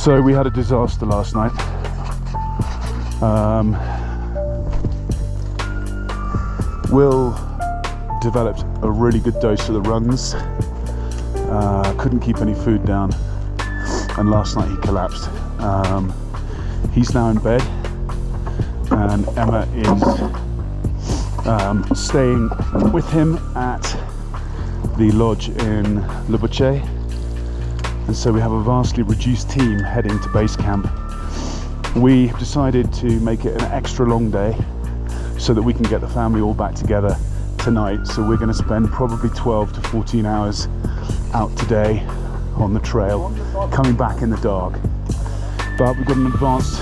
So we had a disaster last night. Will developed a really good dose of the runs. Couldn't keep any food down, and last night he collapsed. He's now in bed, and Emma is staying with him at the lodge in Lobuche. And so we have a vastly reduced team heading to base camp. We have decided to make it an extra long day so that we can get the family all back together tonight. So we're going to spend probably 12 to 14 hours out today on the trail, coming back in the dark. But we've got an advanced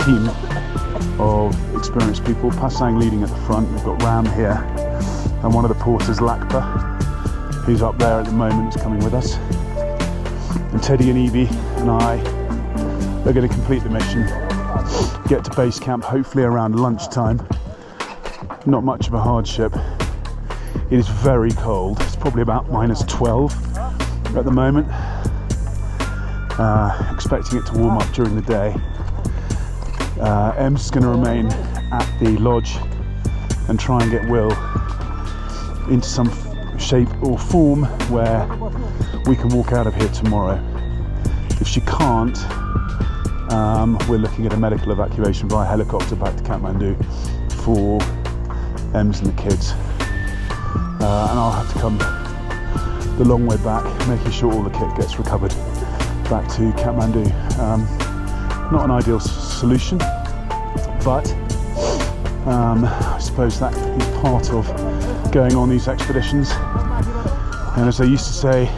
team of experienced people, Pasang leading at the front. We've got Ram here, and one of the porters, Lakpa, who's up there at the moment, is coming with us. And Teddy and Evie and I are going to complete the mission, get to base camp hopefully around lunchtime. Not much of a hardship. It is very cold. It's probably about -12 at the moment. Expecting it to warm up during the day. Em's going to remain at the lodge and try and get Will into some shape or form where we can walk out of here tomorrow. If she can't, we're looking at a medical evacuation via helicopter back to Kathmandu for Ems and the kids. And I'll have to come the long way back, making sure all the kit gets recovered back to Kathmandu. Not an ideal solution, but I suppose that is part of going on these expeditions. And as they used to say,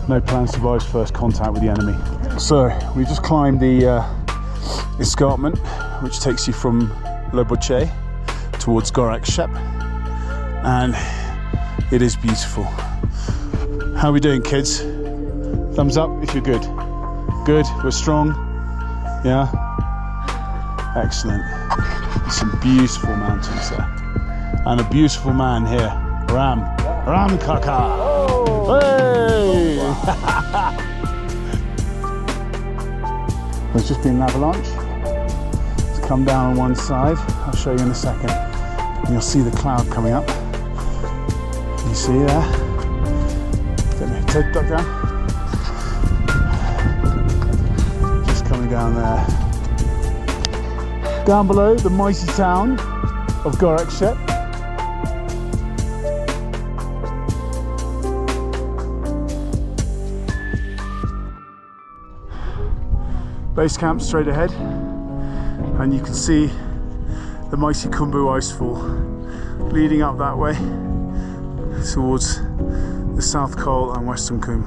no plan survives first contact with the enemy. So we just climbed the escarpment, which takes you from Lobuche towards Gorak Shep, and it is beautiful. How are we doing, kids? Thumbs up if you're good. Good, we're strong. Yeah? Excellent. Some beautiful mountains there. And a beautiful man here. Ram Kaka. Hey! There's just been an avalanche. It's come down on one side. I'll show you in a second. And you'll see the cloud coming up. You see there? Ted, duck down. Just coming down there. Down below, the mighty town of Gorak Shep. Base camp straight ahead, and you can see the mighty Khumbu icefall leading up that way towards the South Col and Western Khum.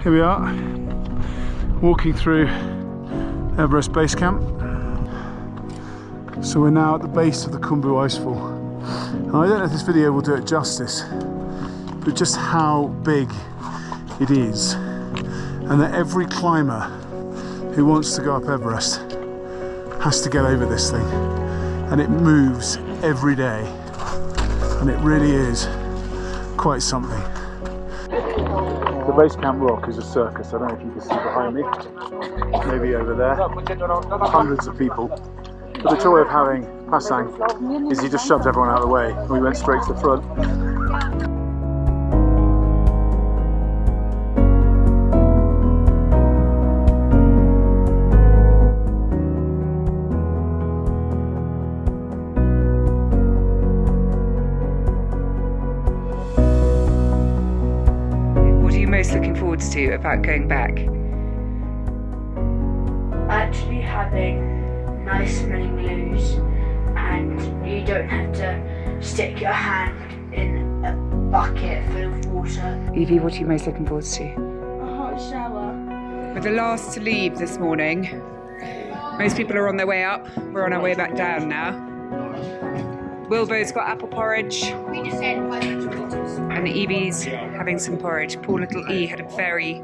Here we are, walking through Everest Base Camp. So we're now at the base of the Khumbu icefall. And I don't know if this video will do it justice, but just how big it is, and that every climber who wants to go up Everest has to get over this thing, and it moves every day, and it really is quite something. The base camp rock is a circus. I don't know if you can see behind me, maybe over there, hundreds of people. But the joy of having Pasang is he just shoved everyone out of the way and we went straight to the front. Looking forward to about going back? Actually having nice smelling glues, and you don't have to stick your hand in a bucket full of water. Evie, what are you most looking forward to? A hot shower. We're the last to leave this morning. Most people are on their way up. We're on our way back down now. Wilbo's got apple porridge. We just said 5 liters. And Evie's having some porridge. Poor little E had a very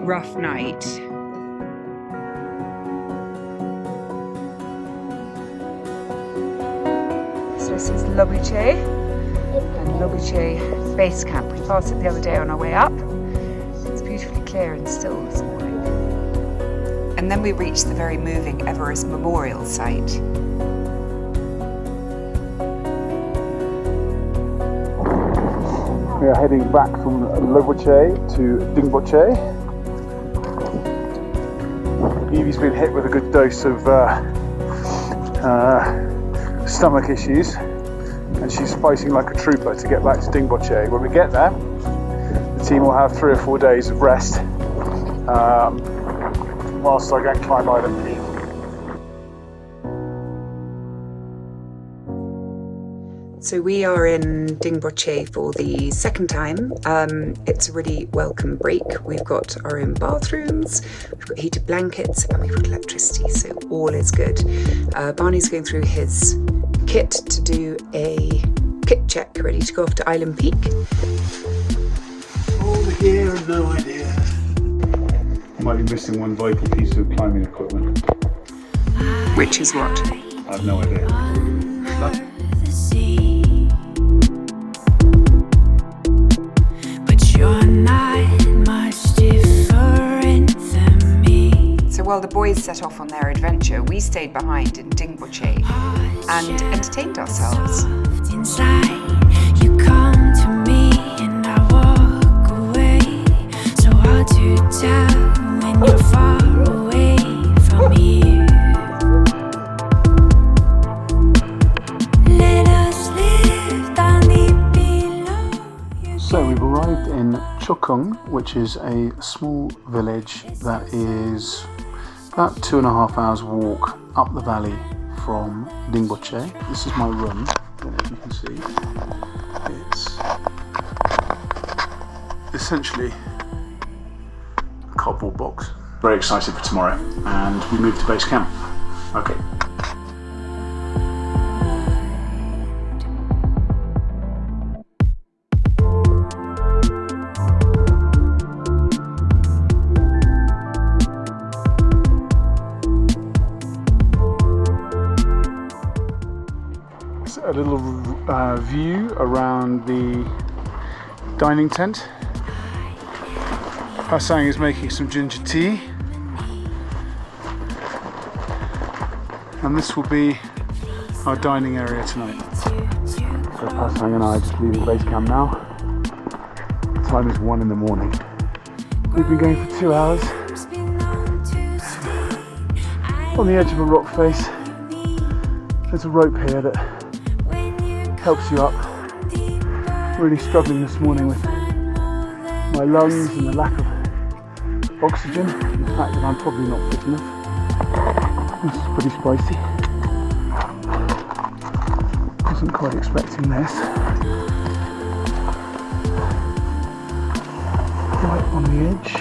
rough night. So this is Lobuche, and Lobuche Everest Base Camp. We passed it the other day on our way up. It's beautifully clear and still this morning. And then we reached the very moving Everest Memorial Site. We are heading back from Lowlands to Dingboche. Evie's been hit with a good dose of stomach issues, and she's fighting like a trooper to get back to Dingboche. When we get there, the team will have 3 or 4 days of rest whilst I go and climb Island Peak. So we are in Dingboche for the second time. It's a really welcome break. We've got our own bathrooms, we've got heated blankets, and we've got electricity, so all is good. Barney's going through his kit to do a kit check, ready to go off to Island Peak. All the gear and no idea. Might be missing one vital piece of climbing equipment. Which is what? I have no idea. So while the boys set off on their adventure, we stayed behind in Dingboche and entertained ourselves. You come to me and I walk away. So hard to tell when you're far away from here. Let us live down deep below. So we've arrived in Chokung, which is a small village that is about 2.5 hours walk up the valley from Dingboche. This is my room. I don't know if you can see. It's essentially a cardboard box. Very excited for tomorrow, and we move to base camp. Okay. A little view around the dining tent. Pasang is making some ginger tea, and this will be our dining area tonight. So Pasang and I are just leaving base camp now. The time is 1 in the morning. We've been going for 2 hours on the edge of a rock face. There's a rope here that helps you up. Really struggling this morning with my lungs and the lack of oxygen. The fact that I'm probably not fit enough. This is pretty spicy. Wasn't quite expecting this. Right on the edge.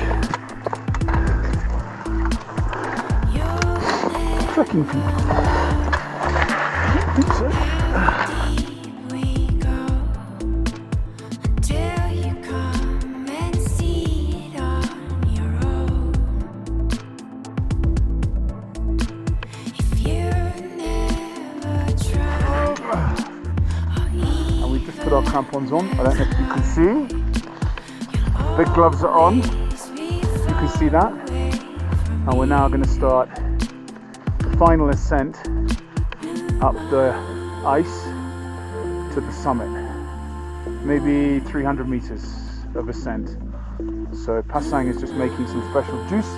Trekking feet. I don't think so. Our crampons on. I don't know if you can see. Big gloves are on. You can see that. And we're now going to start the final ascent up the ice to the summit. Maybe 300 meters of ascent. So Pasang is just making some special juice,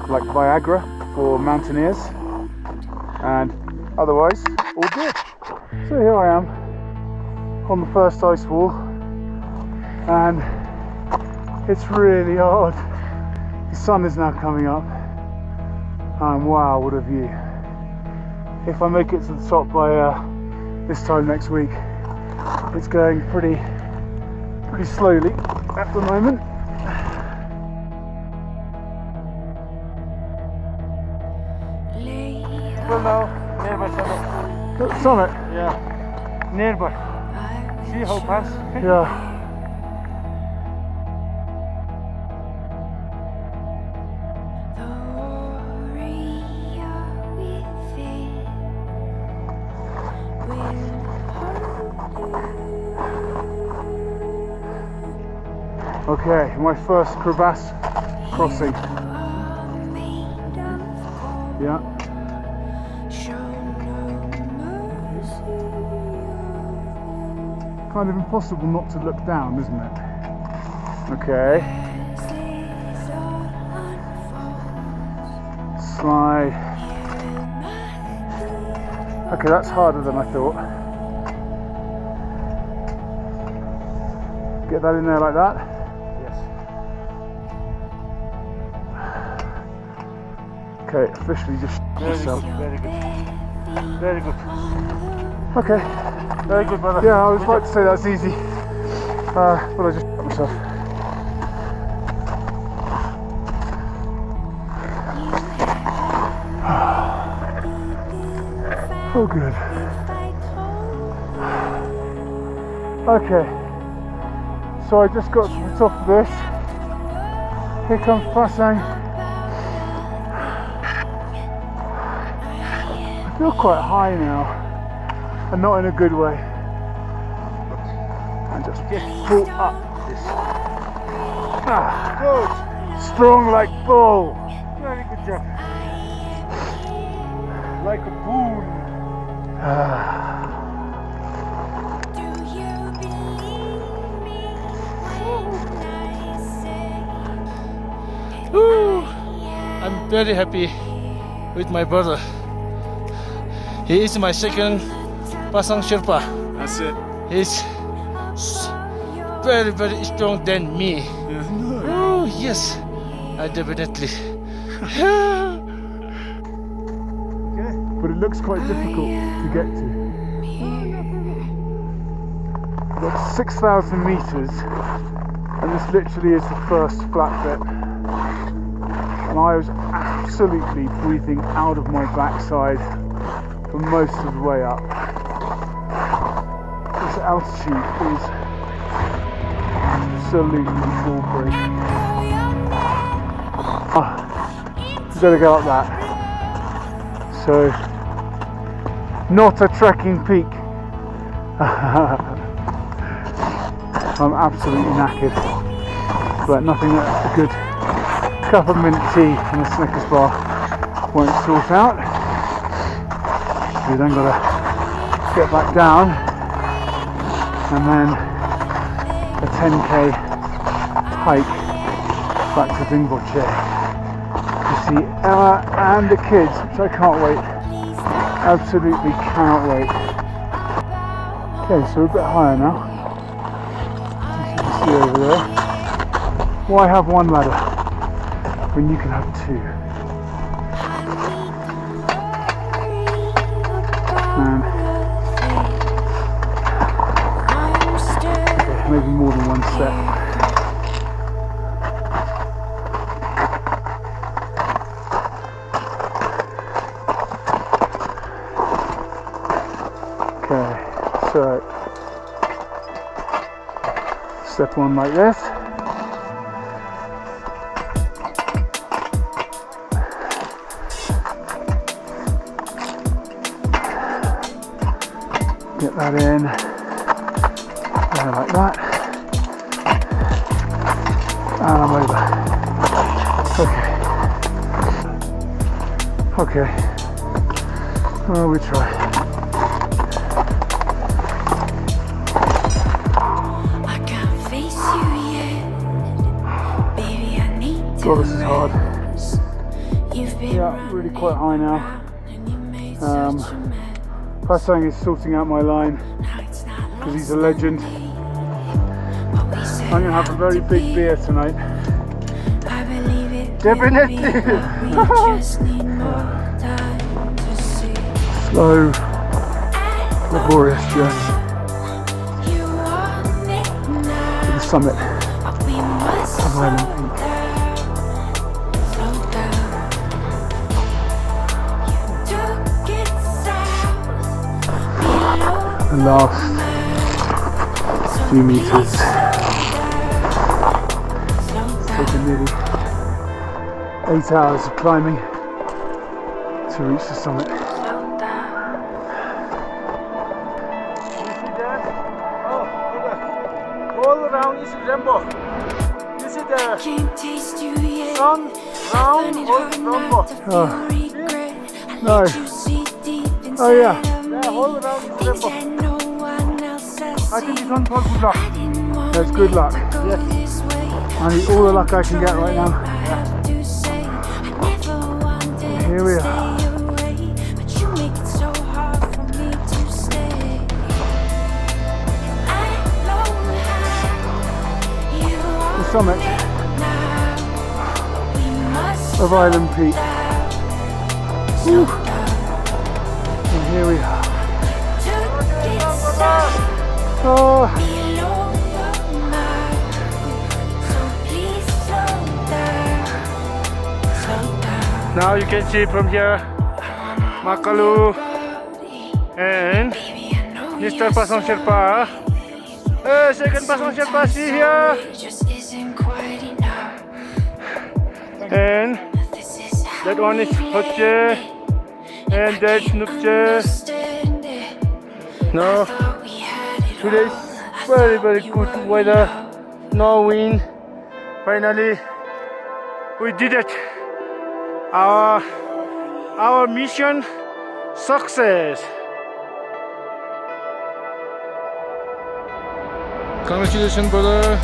like Viagra for mountaineers, and otherwise all good. So here I am on the first ice wall, and it's really hard. The sun is now coming up, and wow, what a view. If I make it to the top by this time next week, it's going pretty slowly at the moment. Well, now, nearby summit. At the summit? Yeah, nearby. See how fast? Yeah. Okay, my first crevasse crossing. Yeah. Kind of impossible not to look down, isn't it? Okay. Slide. Okay, that's harder than I thought. Get that in there like that. Yes. Okay, officially just Very myself. good, very good. Very good. Okay. Very good, brother. Yeah, I was about to say that's easy, but I just shot myself. Oh, good. Okay, so I just got to the top of this. Here comes Pasang. I feel quite high now, and not in a good way. And just pull up this. Good. Strong like bull. Very good job. Like a bull. Woo! I'm very happy with my brother. He is my second Pasang Sherpa. That's it. He's very, very strong than me. Oh, yes, I definitely. But it looks quite difficult to get to. We've got 6,000 meters, and this literally is the first flat bit. And I was absolutely breathing out of my backside for most of the way up. This altitude is absolutely ball-breaking. We've got to go up that. So, not a trekking peak. I'm absolutely knackered, but nothing that a good cup of mint tea and a Snickers bar won't sort out. We then got to get back down, and then a 10k hike back to Dingboche to see Emma and the kids, which I can't wait. Absolutely cannot wait. Okay, so we're a bit higher now. As you can see over there. Why have one ladder when you can have two? And okay, maybe more than one step. Okay, so step one like this. Get that in there like that, and I'm over. Okay, well, we try. God, this is hard. Yeah, really quite high now. Pasang is sorting out my line because he's a legend. I'm gonna have a very big beer tonight. Definitely. Slow, laborious journey to the summit of Island Peak. The last few meters. Taken nearly 8 hours of climbing to reach the summit. All around is rainbow. Is it the Can't taste you yet. sun, round or round ball? Oh. No. Oh Yeah, hold around the temple. I think it's on for good luck. That's good luck. Yes. I need all the luck I can get right now. Here we are. The summit of Island Peak. Whew. And here we are. Oh. Now you can see from here Makalu and Mr. Pasang Sherpa. Second Pasang Sherpa, see here. And that one is Hoche and that's Nupche. No, today is very good weather, no wind. Finally we did it. Our mission success. Congratulations, brother.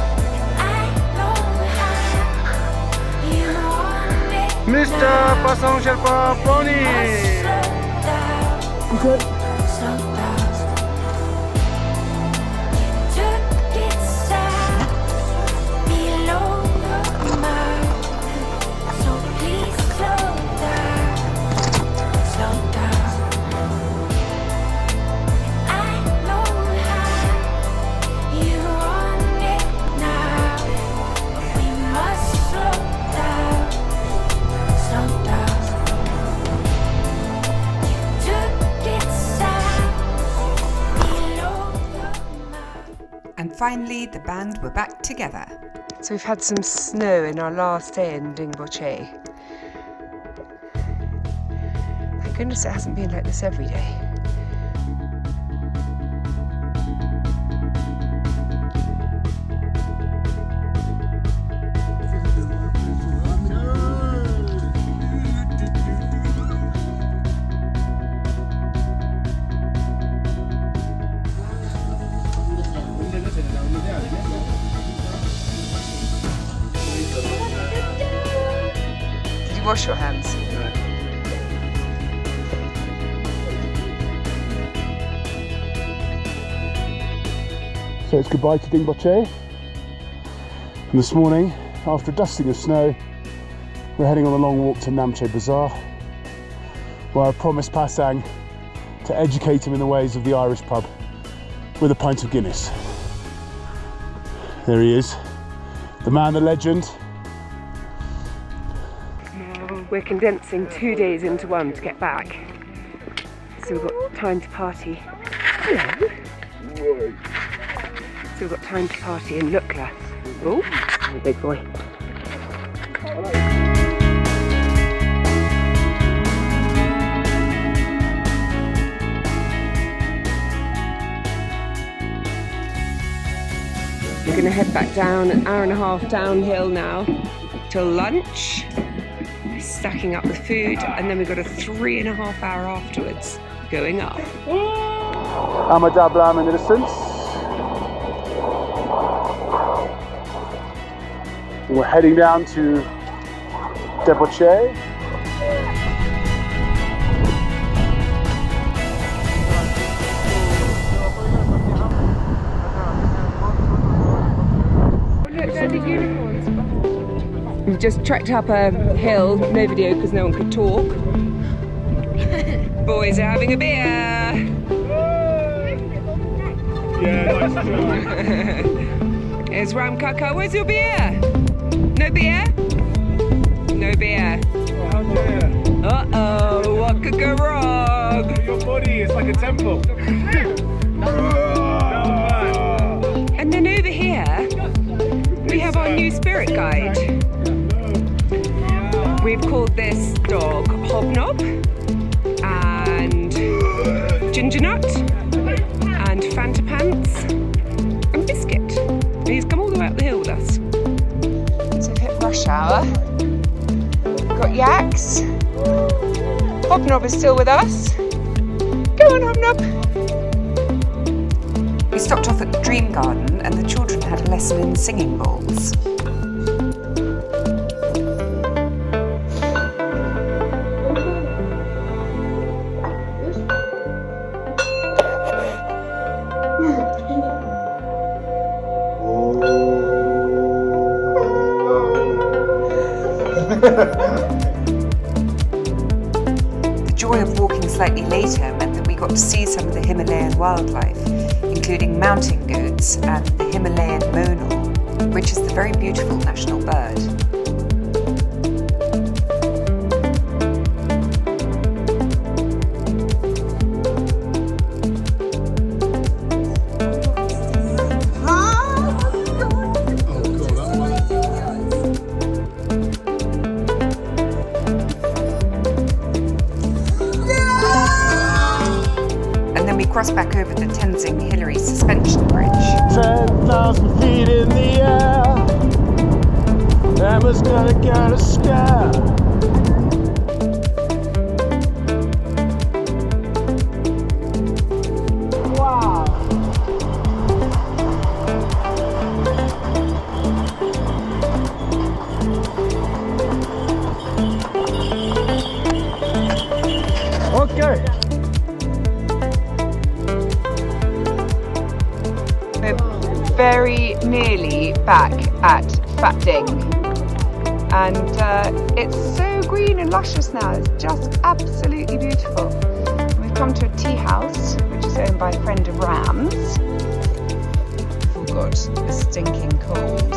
Mr. Pasang Sherpa Barney. Okay. And finally, the band were back together. So we've had some snow in our last day in Dingboche. Thank goodness it hasn't been like this every day. Did you wash your hands? So it's goodbye to Dingboche. And this morning, after a dusting of snow, we're heading on a long walk to Namche Bazaar, where I promised Pasang to educate him in the ways of the Irish pub with a pint of Guinness. There he is, the man, the legend. We're condensing 2 days into one to get back. So we've got time to party. Hello. So we've got time to party in Lukla. Oh, big boy. We're going to head back down, an hour and a half downhill now till lunch. Stacking up the food, and then we've got a 3.5 hour afterwards going up. Amadablam in the distance. We're heading down to Dingboche. We've just trekked up a hill, no video because no one could talk. Boys are having a beer. Yeah, nice try. Here's Ram Kaka, where's your beer? No beer? No beer. Uh-oh, what could go wrong? Your body is like a temple. And then over here, we have our new spirit guide. We've called this dog Hobnob and Ginger Nut and Fanta Pants and Biscuit. And he's come all the way up the hill with us. shower. Got yaks. Hobnob is still with us. Go on, Hobnob. We stopped off at the Dream Garden and the children had a lesson in singing bowls. The joy of walking slightly later meant that we got to see some of the Himalayan wildlife, including mountain goats and the Himalayan monal, which is the very beautiful national bird. Cross back over the Tenzing Hillary suspension bridge. 10,000 feet in the air. Emma's gonna get a scare. Wow. Okay. Very nearly back at Phat Ding, and it's so green and luscious now. It's just absolutely beautiful. We've come to a tea house which is owned by a friend of Ram's. Oh god, it's stinking cold.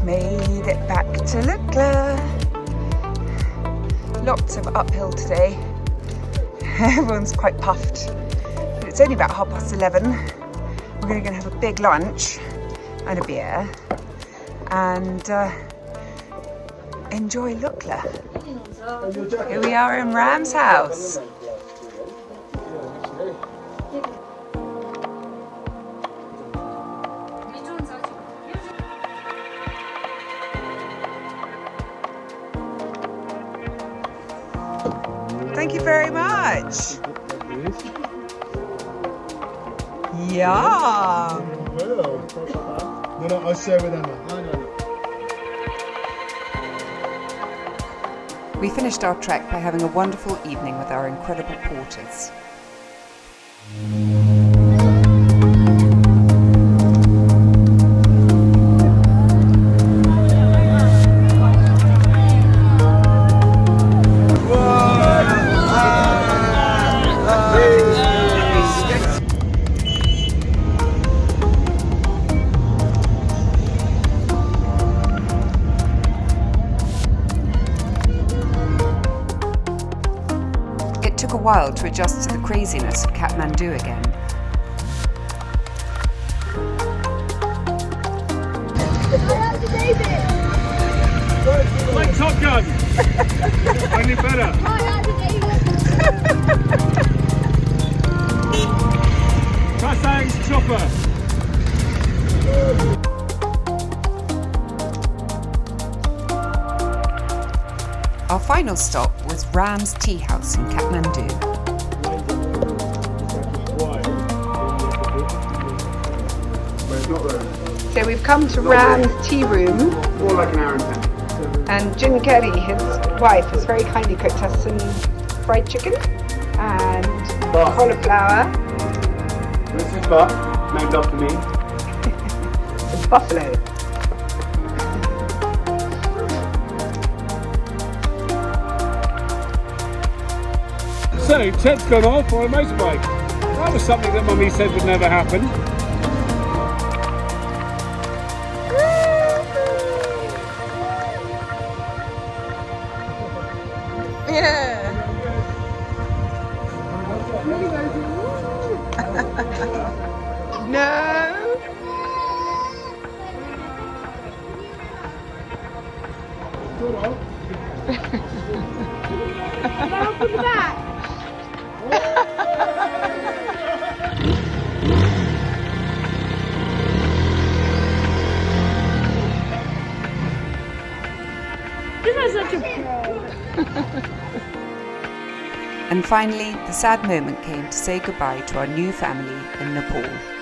Made it back to Lukla. Lots of uphill today. Everyone's quite puffed. But it's only about 11:30. We're going to go have a big lunch and a beer and enjoy Lukla. Here we are in Ram's house. Thank you very much. Yum. No, I'll share with Emma. We finished our trek by having a wonderful evening with our incredible porters. It took a while to adjust to the craziness of Kathmandu again. Like Top Gun! Only better! Pasang Sherpa! Our final stop was Ram's Tea House in Kathmandu. So we've come to Ram's tea room. More like an hour and 10. And Jin Kerry, his wife, has very kindly cooked us some fried chicken and cauliflower. This is Buck, named after me. It's buffalo. So, Ted's gone off on a motorbike. That was something that Mummy said would never happen. Yeah. No. And finally, the sad moment came to say goodbye to our new family in Nepal.